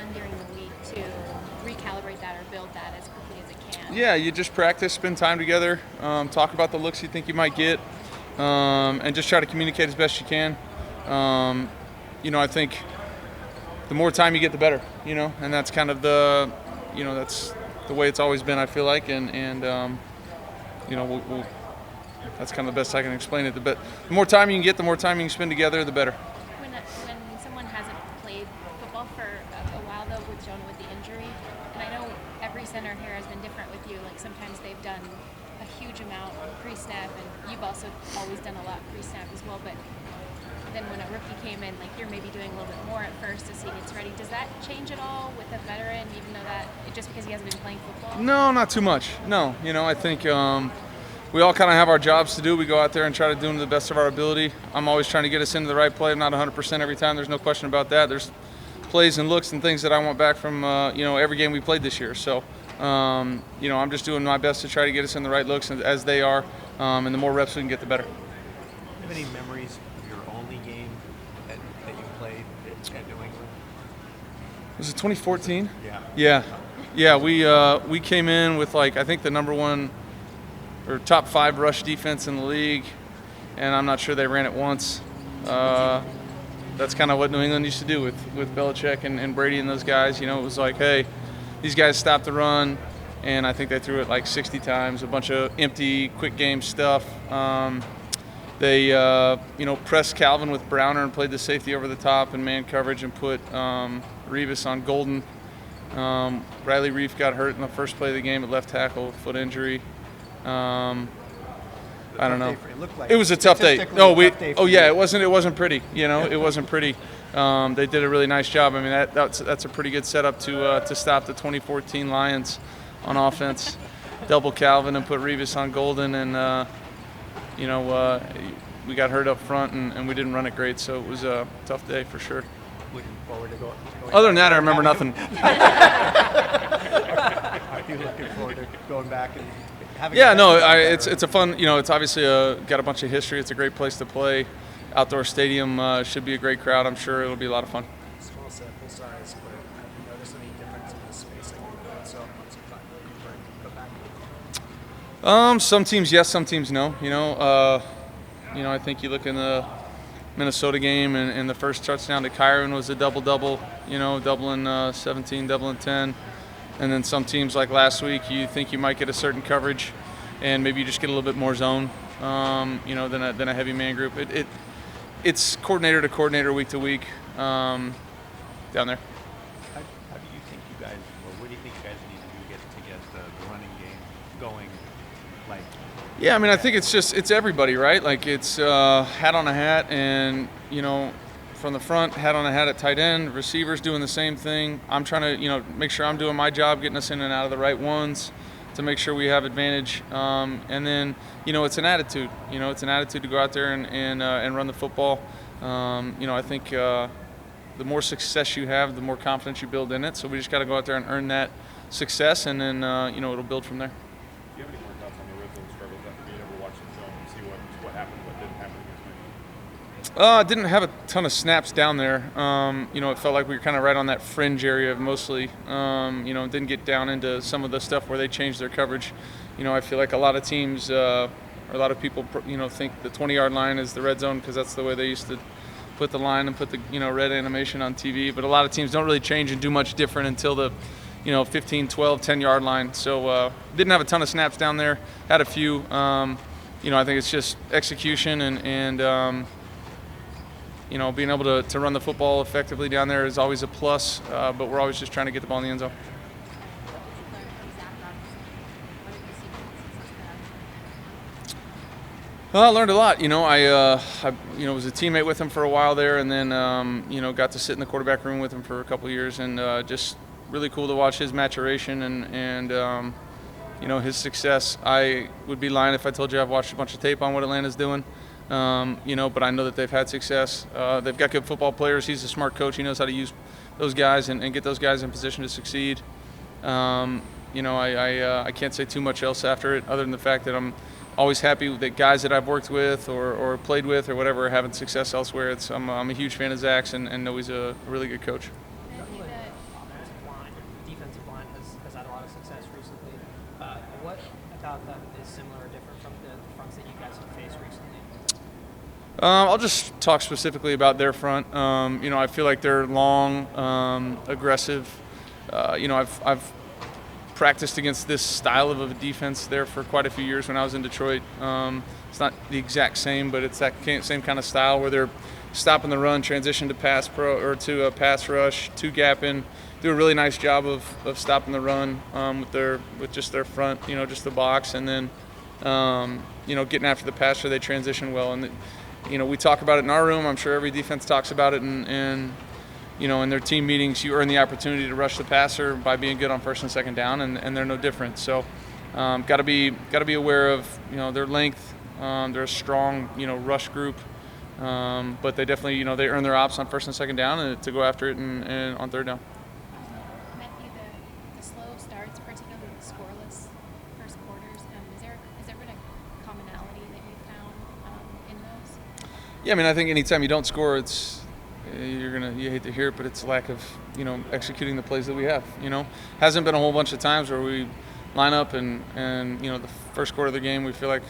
done during the week to recalibrate that or build that as quickly as it can? Yeah, you just practice, spend time together, talk about the looks you think you might get, and just try to communicate as best you can. I think the more time you get, the better. And that's kind of that's the way it's always been. I feel like, that's kind of the best I can explain it. But the more time you can get, the more time you can spend together, the better. When someone hasn't played football for a while, though, with Jonah with the injury, and I know every center here has been different with you. Like sometimes they've done a huge amount pre-snap, and you've also always done a lot pre-snap as well. But then when a rookie came in, like you're maybe doing a little bit more at first as he gets ready. Does that change at all with a veteran, even though that just because he hasn't been playing football? No, not too much. No, I think we all kind of have our jobs to do. We go out there and try to do them to the best of our ability. I'm always trying to get us into the right play. I'm not 100% every time. There's no question about that. There's plays and looks and things that I want back from every game we played this year. So I'm just doing my best to try to get us in the right looks as they are, and the more reps we can get, the better. Do you have any memories of your only game that you played at New England? Was it 2014? Yeah. Yeah. We came in with I think the number one or top 5 rush defense in the league, and I'm not sure they ran it once. That's kind of what New England used to do with Belichick and Brady and those guys. It was like, hey, these guys stopped the run, and I think they threw it 60 times, a bunch of empty, quick game stuff. They pressed Calvin with Browner and played the safety over the top in man coverage and put Revis on Golden. Riley Reef got hurt in the first play of the game at left tackle, foot injury. I don't know. It was a tough day. It wasn't pretty. It wasn't pretty. They did a really nice job. I mean, that's a pretty good setup to stop the 2014 Lions on offense. Double Calvin and put Revis on Golden, and we got hurt up front and we didn't run it great. So it was a tough day for sure. Looking forward to going Other than that, I remember nothing. Are you looking forward to going back and having? Yeah, no, it's a fun. It's obviously got a bunch of history. It's a great place to play. Outdoor stadium should be a great crowd. I'm sure it'll be a lot of fun. Small sample size, but have you noticed any difference in the spacing once you go back? Some teams yes, some teams no. I think you look in the Minnesota game and the first touchdown to Kyron was a double-double, doubling 17, doubling 10. And then some teams like last week, you think you might get a certain coverage and maybe you just get a little bit more zone, than a heavy man group. It's coordinator to coordinator, week to week down there. How do you think you guys, or what do you think you guys need to get the running game going? Yeah, I mean, I think it's everybody, right? It's hat on a hat, and from the front, hat on a hat at tight end, receivers doing the same thing. I'm trying to make sure I'm doing my job, getting us in and out of the right ones to make sure we have advantage. And then it's an attitude. It's an attitude to go out there and run the football. I think the more success you have, the more confidence you build in it. So we just got to go out there and earn that success, and then it'll build from there. Do you have any more thoughts on the red zone struggles after being able to watch the film and see what happened, what didn't happen against Miami? Didn't have a ton of snaps down there. It felt like we were kind of right on that fringe area mostly. Didn't get down into some of the stuff where they changed their coverage. I feel like a lot of teams, or a lot of people, think the 20-yard line is the red zone because that's the way they used to put the line and put the red animation on TV. But a lot of teams don't really change and do much different until the 15, 12, 10-yard line. So didn't have a ton of snaps down there. Had a few. I think it's just execution and being able to run the football effectively down there is always a plus. But we're always just trying to get the ball in the end zone. Well, I learned a lot. I was a teammate with him for a while there, and then got to sit in the quarterback room with him for a couple of years, and just really cool to watch his maturation and his success. I would be lying if I told you I've watched a bunch of tape on what Atlanta's doing, but I know that they've had success. They've got good football players. He's a smart coach. He knows how to use those guys and get those guys in position to succeed. I can't say too much else after it other than the fact that I'm always happy that guys that I've worked with or played with or whatever are having success elsewhere. I'm a huge fan of Zach's and know he's a really good coach. line has had a lot of success recently. What about them is similar or different from the fronts that you guys have faced recently? I'll just talk specifically about their front. I feel like they're long, aggressive. I've practiced against this style of a defense there for quite a few years when I was in Detroit. It's not the exact same, but it's that same kind of style where they're stopping the run, transition to pass to a pass rush, two gap in. Do a really nice job of stopping the run with just their front, just the box, and then getting after the passer. They transition well, and we talk about it in our room. I'm sure every defense talks about it, and in their team meetings, you earn the opportunity to rush the passer by being good on first and second down, and they're no different. So, got to be aware of their length. They're a strong rush group, but they definitely they earn their ops on first and second down and to go after it and on third down. Matthew, the slow starts, particularly the scoreless first quarters, has there been a commonality that you found in those? Yeah, I mean, I think anytime you don't score, it's you hate to hear it, but it's lack of executing the plays that we have. Hasn't been a whole bunch of times where we line up and the first quarter of the game we feel like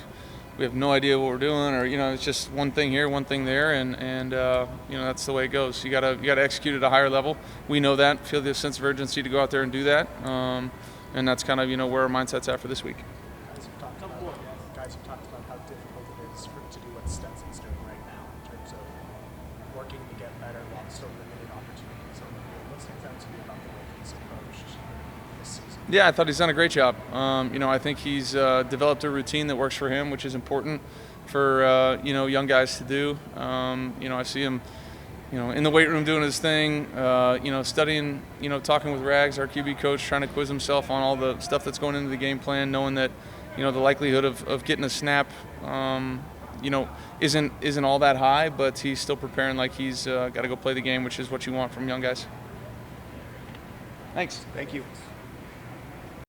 we have no idea what we're doing, or it's just one thing here, one thing there, and that's the way it goes. You gotta execute at a higher level. We know that, feel the sense of urgency to go out there and do that, and that's kind of where our mindset's at for this week. Guys have talked about how difficult it is to do what Stetson's doing right now in terms of working to get better while still limited opportunities on the field. What stands out to you about the way he's approached this season? Yeah, I thought he's done a great job. I think he's developed a routine that works for him, which is important for young guys to do. I see him in the weight room doing his thing, studying, talking with Rags, our QB coach, trying to quiz himself on all the stuff that's going into the game plan, knowing that the likelihood of getting a snap isn't all that high, but he's still preparing like he's got to go play the game, which is what you want from young guys. Thanks. Thank you.